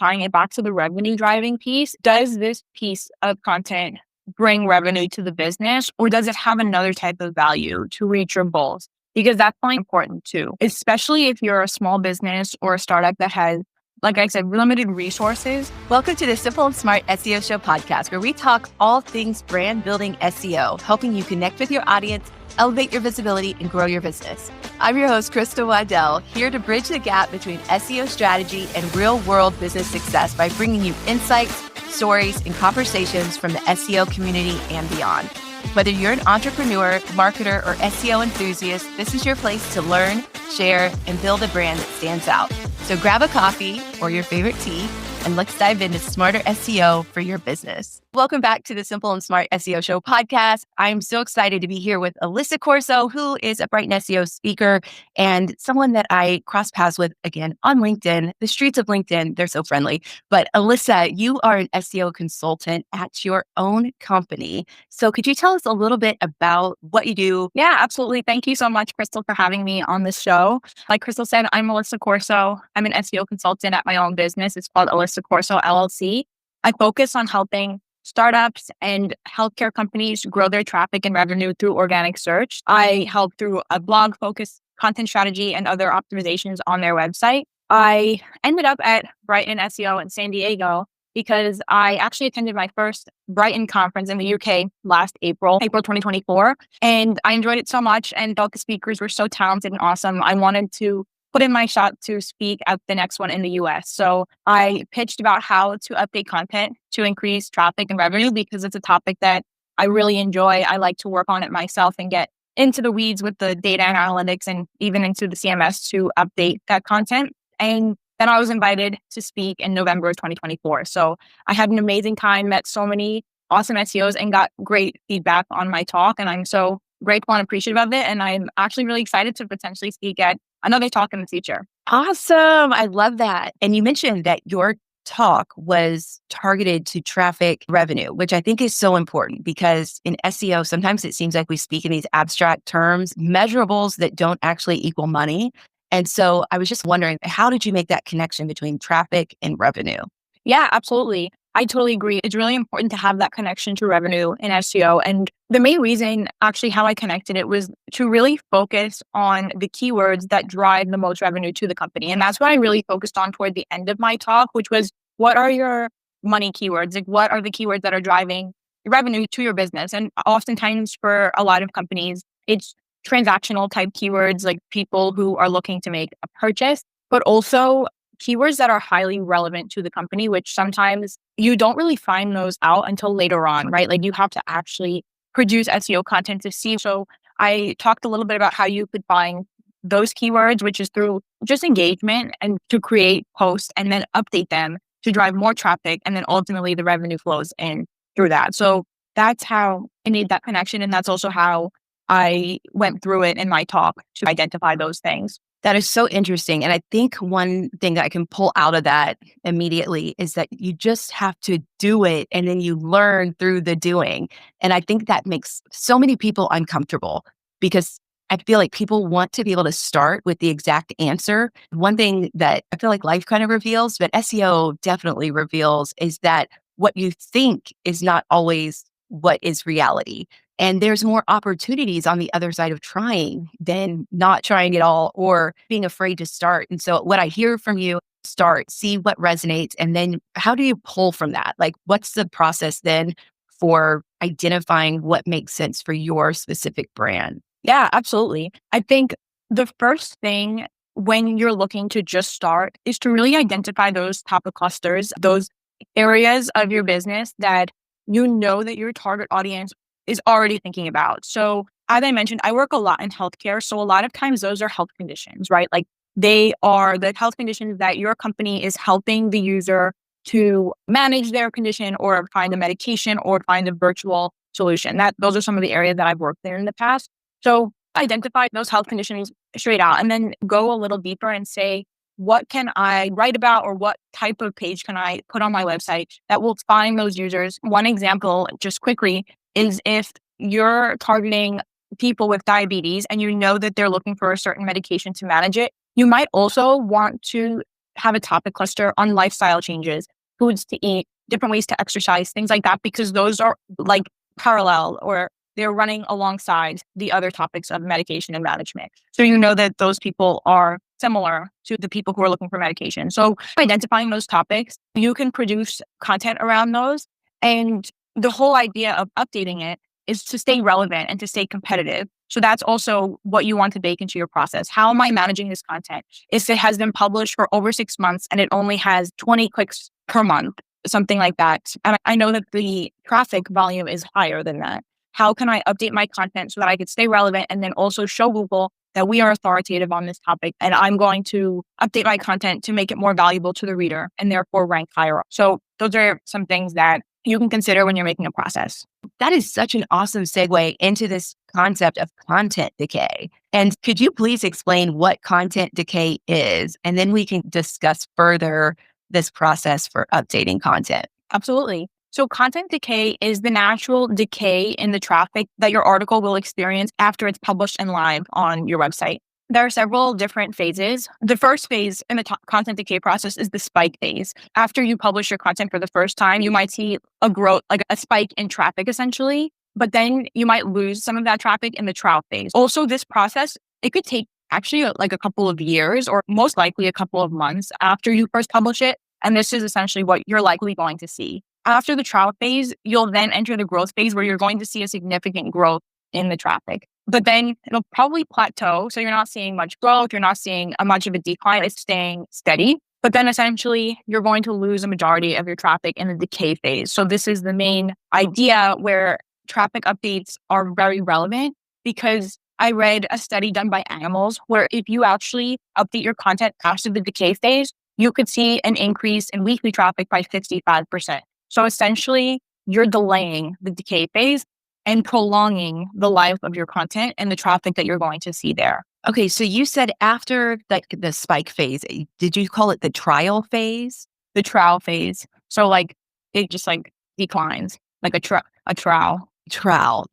tying it back to the revenue driving piece, does this piece of content bring revenue to the business, or does it have another type of value to reach your goals? Because that's like important too, especially if you're a small business or a startup that has, like I said, limited resources. Welcome to the Simple and Smart SEO Show podcast, where we talk all things brand building SEO, helping you connect with your audience, elevate your visibility, and grow your business. I'm your host, Crystal Waddell, here to bridge the gap between SEO strategy and real-world business success by bringing you insights, stories, and conversations from the SEO community and beyond. Whether you're an entrepreneur, marketer, or SEO enthusiast, this is your place to learn, share, and build a brand that stands out. So grab a coffee or your favorite tea, and let's dive into smarter SEO for your business. Welcome back to the Simple and Smart SEO Show podcast. I'm so excited to be here with Alyssa Corso, who is a Brighton SEO speaker and someone that I cross paths with again on LinkedIn. The streets of LinkedIn, they're so friendly. But Alyssa, you are an SEO consultant at your own company. So could you tell us a little bit about what you do? Yeah, absolutely. Thank you so much, Crystal, for having me on this show. Like Crystal said, I'm Alyssa Corso. I'm an SEO consultant at my own business. It's called Alyssa Corso LLC. I focus on helping startups and healthcare companies grow their traffic and revenue through organic search. I help through a blog focus, content strategy, and other optimizations on their website. I ended up at Brighton SEO in San Diego because I actually attended my first Brighton conference in the UK last April 2024. And I enjoyed it so much and thought the speakers were so talented and awesome. I wanted to put in my shot to speak at the next one in the US. So I pitched about how to update content to increase traffic and revenue because it's a topic that I really enjoy. I like to work on it myself and get into the weeds with the data and analytics and even into the CMS to update that content. And then I was invited to speak in November of 2024. So I had an amazing time, met so many awesome SEOs and got great feedback on my talk. And I'm so grateful and appreciative of it. And I'm actually really excited to potentially speak at another talk in the future. Awesome. I love that. And you mentioned that your talk was targeted to traffic revenue, which I think is so important because in SEO, sometimes it seems like we speak in these abstract terms, measurables that don't actually equal money. And so I was just wondering, how did you make that connection between traffic and revenue? Yeah, absolutely. I totally agree. It's really important to have that connection to revenue in SEO. And the main reason, actually, how I connected it was to really focus on the keywords that drive the most revenue to the company. And that's what I really focused on toward the end of my talk, which was what are your money keywords? Like, what are the keywords that are driving revenue to your business? And oftentimes for a lot of companies, it's transactional type keywords, like people who are looking to make a purchase, but also keywords that are highly relevant to the company, which sometimes you don't really find those out until later on, right? Like you have to actually produce SEO content to see. So I talked a little bit about how you could find those keywords, which is through just engagement and to create posts and then update them to drive more traffic. And then ultimately the revenue flows in through that. So that's how I made that connection. And that's also how I went through it in my talk to identify those things. That is so interesting. And I think one thing that I can pull out of that immediately is that you just have to do it and then you learn through the doing. And I think that makes so many people uncomfortable because I feel like people want to be able to start with the exact answer. One thing that I feel like life kind of reveals, but SEO definitely reveals, is that what you think is not always what is reality. And there's more opportunities on the other side of trying than not trying at all or being afraid to start. And so what I hear from you, start, see what resonates. And then how do you pull from that? Like, what's the process then for identifying what makes sense for your specific brand? Yeah, absolutely. I think the first thing when you're looking to just start is to really identify those topic clusters, those areas of your business that you know that your target audience is already thinking about. So as I mentioned, I work a lot in healthcare. So a lot of times those are health conditions, right? Like they are the health conditions that your company is helping the user to manage their condition or find a medication or find a virtual solution. Those are some of the areas that I've worked there in the past. So identify those health conditions straight out and then go a little deeper and say, what can I write about or what type of page can I put on my website that will find those users? One example, just quickly, is if you're targeting people with diabetes and you know that they're looking for a certain medication to manage it, you might also want to have a topic cluster on lifestyle changes, foods to eat, different ways to exercise, things like that, because those are like parallel or they're running alongside the other topics of medication and management. So you know that those people are similar to the people who are looking for medication. So identifying those topics, you can produce content around those. And the whole idea of updating it is to stay relevant and to stay competitive. So that's also what you want to bake into your process. How am I managing this content? If it has been published for over 6 months and it only has 20 clicks per month, something like that, and I know that the traffic volume is higher than that, how can I update my content so that I could stay relevant and then also show Google that we are authoritative on this topic and I'm going to update my content to make it more valuable to the reader and therefore rank higher up. So those are some things that you can consider when you're making a process. That is such an awesome segue into this concept of content decay. And could you please explain what content decay is? And then we can discuss further this process for updating content. Absolutely. So content decay is the natural decay in the traffic that your article will experience after it's published and live on your website. There are several different phases. The first phase in the content decay process is the spike phase. After you publish your content for the first time, you might see a growth, like a spike in traffic essentially, but then you might lose some of that traffic in the trial phase. Also, this process, it could take actually like a couple of years or most likely a couple of months after you first publish it. And this is essentially what you're likely going to see. After the trial phase, you'll then enter the growth phase where you're going to see a significant growth in the traffic. But then it'll probably plateau. So you're not seeing much growth. You're not seeing much of a decline. It's staying steady. But then essentially, you're going to lose a majority of your traffic in the decay phase. So this is the main idea where traffic updates are very relevant, because I read a study done by Animals where if you actually update your content after the decay phase, you could see an increase in weekly traffic by 55%. So essentially, you're delaying the decay phase and prolonging the life of your content and the traffic that you're going to see there. Okay, so you said after like the spike phase, did you call it the trial phase? The trial phase. So like it just like declines, like a trowel. Trowel. TROWEL?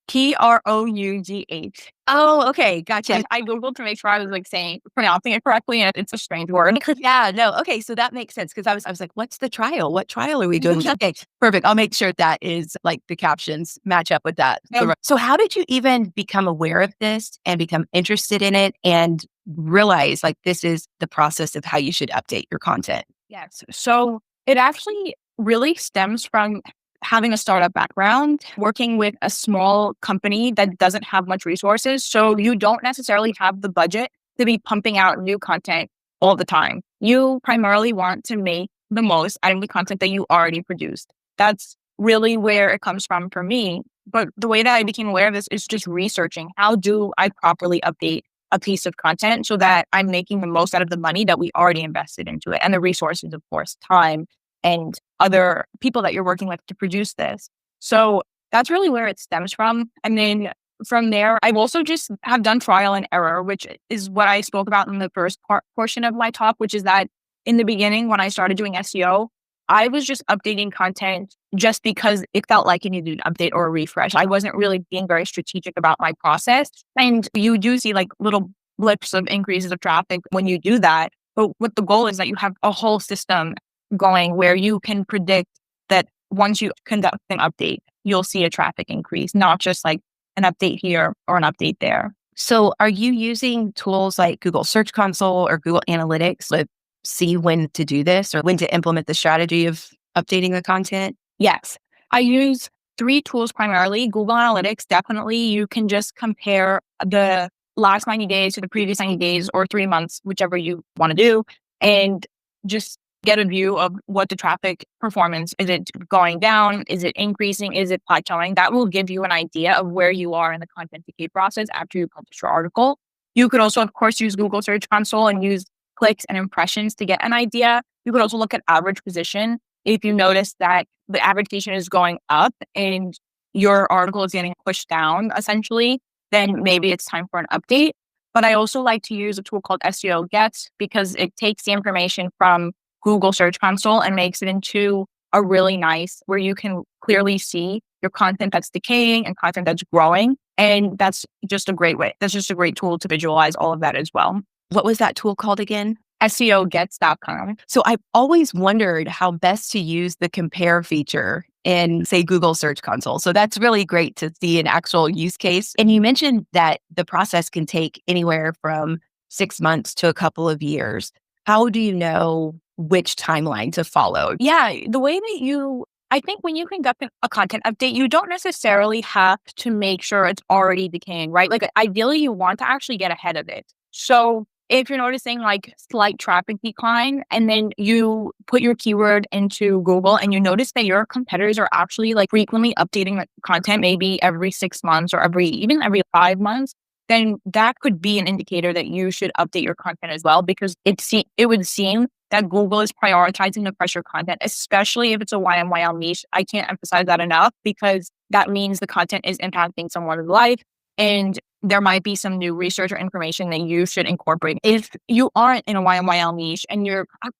TROUGH. Oh, okay. Gotcha. And I Googled to make sure I was like pronouncing it correctly, and it's a strange word. Yeah, no. Okay. So that makes sense, because I was like, what's the trial? What trial are we doing? Okay, perfect. I'll make sure that is like the captions match up with that. Yep. So how did you even become aware of this and become interested in it and realize like this is the process of how you should update your content? Yes. So it actually really stems from having a startup background, working with a small company that doesn't have much resources. So you don't necessarily have the budget to be pumping out new content all the time. You primarily want to make the most out of the content that you already produced. That's really where it comes from for me. But the way that I became aware of this is just researching. How do I properly update a piece of content so that I'm making the most out of the money that we already invested into it, and the resources, of course, time and other people that you're working with to produce this. So that's really where it stems from. And then from there, I've also just have done trial and error, which is what I spoke about in the first portion of my talk, which is that in the beginning, when I started doing SEO, I was just updating content just because it felt like it needed an update or a refresh. I wasn't really being very strategic about my process. And you do see like little blips of increases of traffic when you do that. But what the goal is that you have a whole system going where you can predict that once you conduct an update, you'll see a traffic increase, not just like an update here or an update there. So are you using tools like Google Search Console or Google Analytics to see when to do this or when to implement the strategy of updating the content? Yes. I use 3 tools primarily. Google Analytics, definitely. You can just compare the last 90 days to the previous 90 days or 3 months, whichever you want to do, and just get a view of what the traffic performance, is it going down? Is it increasing? Is it plateauing? That will give you an idea of where you are in the content decay process after you publish your article. You could also, of course, use Google Search Console and use clicks and impressions to get an idea. You could also look at average position. If you notice that the average position is going up and your article is getting pushed down, essentially, then maybe it's time for an update. But I also like to use a tool called SEOGets because it takes the information from Google Search Console and makes it into a really nice, where you can clearly see your content that's decaying and content that's growing. And that's just a great way. That's just a great tool to visualize all of that as well. What was that tool called again? SEOGets.com. So I've always wondered how best to use the compare feature in, say, Google Search Console. So that's really great to see an actual use case. And you mentioned that the process can take anywhere from 6 months to a couple of years. How do you know which timeline to follow? Yeah, the way that I think when you conduct a content update, you don't necessarily have to make sure it's already decaying, right? Like ideally, you want to actually get ahead of it. So if you're noticing like slight traffic decline and then you put your keyword into Google and you notice that your competitors are actually like frequently updating the content, maybe every 6 months or even every 5 months, then that could be an indicator that you should update your content as well, because it would seem that Google is prioritizing the fresher content, especially if it's a YMYL niche. I can't emphasize that enough, because that means the content is impacting someone's life and there might be some new research or information that you should incorporate. If you aren't in a YMYL niche and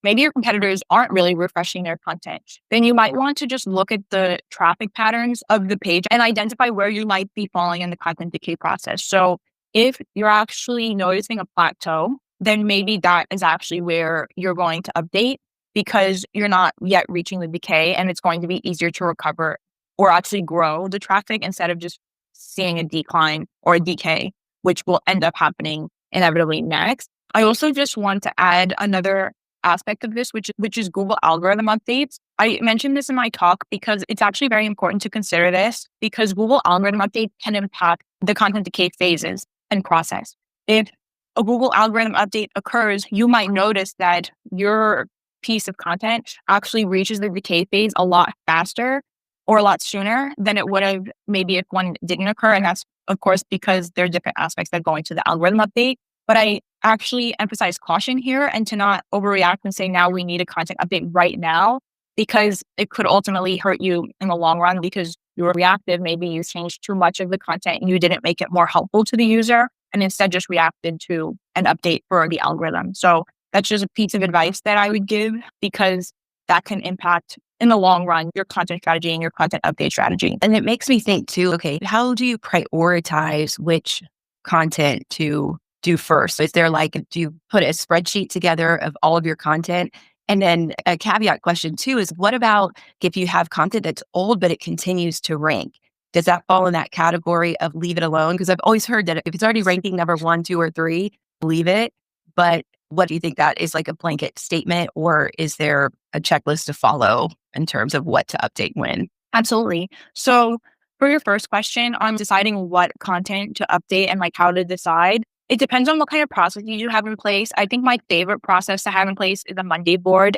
maybe your competitors aren't really refreshing their content, then you might want to just look at the traffic patterns of the page and identify where you might be falling in the content decay process. So if you're actually noticing a plateau, then maybe that is actually where you're going to update, because you're not yet reaching the decay and it's going to be easier to recover or actually grow the traffic instead of just seeing a decline or a decay, which will end up happening inevitably next. I also just want to add another aspect of this, which is Google algorithm updates. I mentioned this in my talk because it's actually very important to consider this, because Google algorithm updates can impact the content decay phases and process. If a Google algorithm update occurs, you might notice that your piece of content actually reaches the decay phase a lot faster or a lot sooner than it would have maybe if one didn't occur. And that's, of course, because there are different aspects that go into the algorithm update. But I actually emphasize caution here and to not overreact and say, now we need a content update right now, because it could ultimately hurt you in the long run because you were reactive. Maybe you changed too much of the content and you didn't make it more helpful to the user, and instead just reacted to an update for the algorithm. So that's just a piece of advice that I would give, because that can impact in the long run your content strategy and your content update strategy. And it makes me think too, okay, how do you prioritize which content to do first? Is there do you put a spreadsheet together of all of your content? And then a caveat question too is, what about if you have content that's old, but it continues to rank? Does that fall in that category of leave it alone? Because I've always heard that if it's already ranking number 1, 2, or 3, leave it. But what do you think, that is like a blanket statement, or is there a checklist to follow in terms of what to update when? Absolutely. So for your first question on deciding what content to update and like how to decide, it depends on what kind of process you have in place. I think my favorite process to have in place is a Monday board,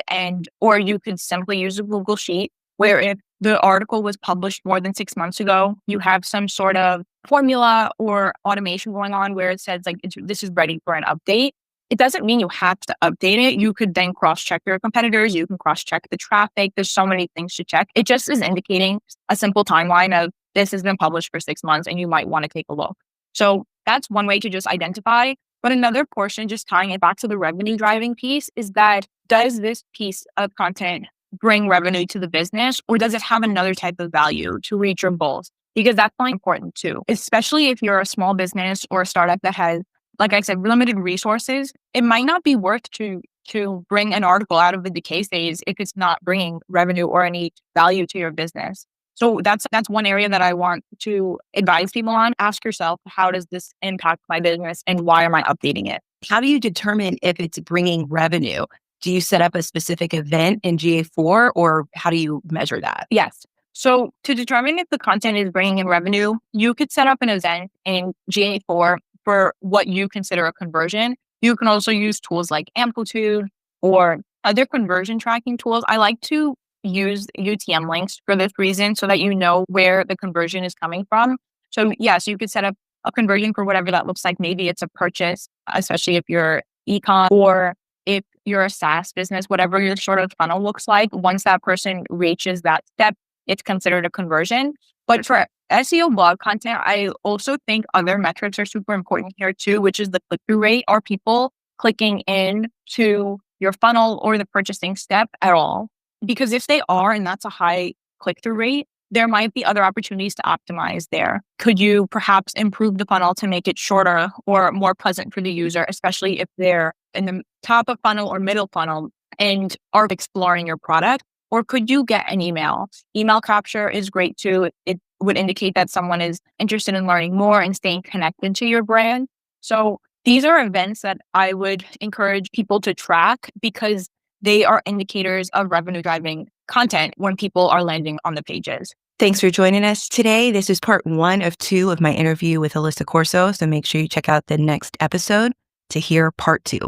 or you could simply use a Google Sheet, where if the article was published more than 6 months ago, you have some sort of formula or automation going on where it says like, this is ready for an update. It doesn't mean you have to update it. You could then cross-check your competitors. You can cross-check the traffic. There's so many things to check. It just is indicating a simple timeline of this has been published for 6 months and you might want to take a look. So that's one way to just identify. But another portion, just tying it back to the revenue driving piece, is that does this piece of content bring revenue to the business, or does it have another type of value to reach your goals? Because that's really important too, especially if you're a small business or a startup that has, like I said, limited resources. It might not be worth to bring an article out of the decay phase if it's not bringing revenue or any value to your business. So that's one area that I want to advise people on. Ask yourself, how does this impact my business and why am I updating it? How do you determine if it's bringing revenue? Do you set up a specific event in GA4, or how do you measure that? Yes. So to determine if the content is bringing in revenue, you could set up an event in GA4 for what you consider a conversion. You can also use tools like Amplitude or other conversion tracking tools. I like to use UTM links for this reason, so that you know where the conversion is coming from. So yes, you could set up a conversion for whatever that looks like. Maybe it's a purchase, especially if you're ecom, or if you're a SaaS business, whatever your sort of funnel looks like. Once that person reaches that step, it's considered a conversion. But for SEO blog content, I also think other metrics are super important here too, which is the click-through rate. Are people clicking in to your funnel or the purchasing step at all? Because if they are, and that's a high click-through rate, there might be other opportunities to optimize there. Could you perhaps improve the funnel to make it shorter or more pleasant for the user, especially if they're in the top of funnel or middle funnel and are exploring your product? Or could you get an email? Email capture is great too. It would indicate that someone is interested in learning more and staying connected to your brand. So these are events that I would encourage people to track because they are indicators of revenue driving content when people are landing on the pages. Thanks for joining us today. This is part 1 of 2 of my interview with Alyssa Corso. So make sure you check out the next episode to hear part 2.